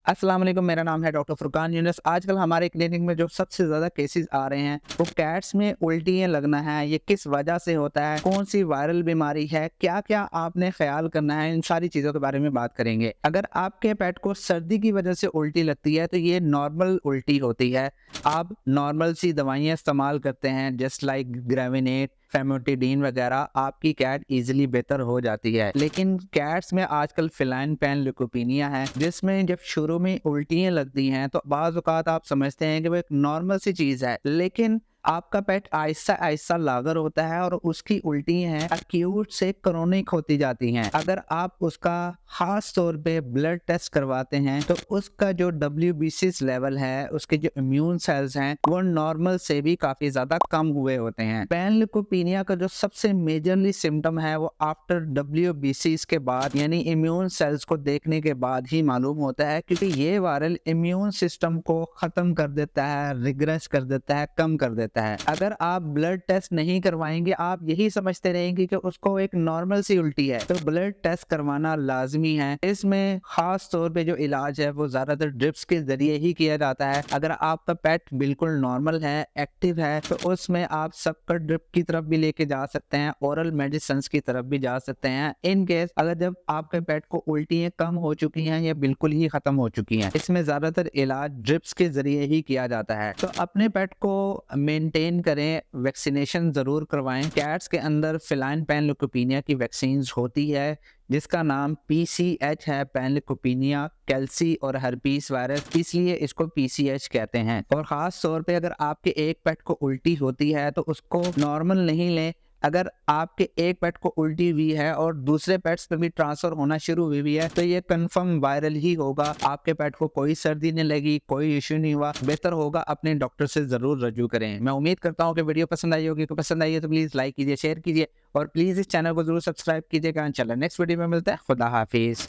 अस्सलाम वालेकुम, मेरा नाम है डॉक्टर फुरकान यूनुस। आजकल हमारे क्लिनिक में जो सबसे ज़्यादा केसेस आ रहे हैं वो कैट्स में उल्टियाँ लगना है। ये किस वजह से होता है, कौन सी वायरल बीमारी है, क्या क्या आपने ख्याल करना है, इन सारी चीज़ों के बारे में बात करेंगे। अगर आपके पेट को सर्दी की वजह से उल्टी लगती है तो ये नॉर्मल उल्टी होती है। आप नॉर्मल सी दवाइयाँ इस्तेमाल करते हैं जस्ट लाइक ग्रेविनेट, फेमोटिडीन वगैरह, आपकी कैट इजीली बेहतर हो जाती है। लेकिन कैट्स में आजकल फिलाइन पैन ल्यूकोपीनिया है जिसमें जब शुरू में उल्टियाँ लगती हैं तो बाज़ औक़ात आप समझते हैं कि वो एक नॉर्मल सी चीज़ है, लेकिन आपका पेट आहिस्ता आहिस्ता लागर होता है और उसकी उल्टियाँ हैं एक्यूट से क्रोनिक होती जाती हैं। अगर आप उसका खास तौर पे ब्लड टेस्ट करवाते हैं तो उसका जो WBC लेवल है, उसके जो इम्यून सेल्स हैं वो नॉर्मल से भी काफ़ी ज़्यादा कम हुए होते हैं। पैन ल्यूकोपीनिया का जो सबसे मेजरली सिम्टम है वो आफ्टर WBC के बाद यानी इम्यून सेल्स को देखने के बाद ही मालूम होता है, क्योंकि ये वायरल इम्यून सिस्टम को ख़त्म कर देता है, रिग्रेस कर देता है, कम कर देता है। अगर आप ब्लड टेस्ट नहीं करवाएंगे, आप यही समझते रहेंगे कि उसको एक नॉर्मल सी उल्टी है, तो ब्लड टेस्ट करवाना लाजमी है। इसमें खास तौर पे जो इलाज है वो ज़्यादातर ड्रिप्स के जरिए ही किया जाता है। अगर आपका पेट बिल्कुल नॉर्मल है, एक्टिव है, तो उसमें आप सबका ड्रिप की तरफ भी लेके जा सकते हैं, ओरल मेडिसिन की तरफ भी जा सकते हैं। इन केस अगर जब आपके पेट को उल्टियाँ कम हो चुकी हैं या बिल्कुल ही खत्म हो चुकी हैं, इसमें ज़्यादातर इलाज ड्रिप्स के जरिए ही किया जाता है। तो अपने पेट को मेंटेन करें, वैक्सीनेशन ज़रूर करवाएं। कैट्स के अंदर फिलाइन पैन ल्यूकोपीनिया की वैक्सीन होती है जिसका नाम PCH है, पैन ल्यूकोपीनिया, कैल्सी और हर्पीस वायरस, इसलिए इसको PCH कहते हैं। और ख़ास तौर पे अगर आपके एक पेट को उल्टी होती है तो उसको नॉर्मल नहीं लें। अगर आपके एक पेट को उल्टी हुई है और दूसरे पेट्स पे भी ट्रांसफ़र होना शुरू हुई हुई है तो ये कंफर्म वायरल ही होगा। आपके पेट को कोई सर्दी नहीं लगी, कोई इशू नहीं हुआ, बेहतर होगा अपने डॉक्टर से ज़रूर रजू करें। मैं उम्मीद करता हूँ कि वीडियो पसंद आई होगी। तो पसंद आई है तो प्लीज़ लाइक कीजिए, शेयर कीजिए और प्लीज़ इस चैनल को ज़रूर सब्सक्राइब कीजिएगा। चलो नेक्स्ट वीडियो में मिलते हैं। खुदा हाफिज़।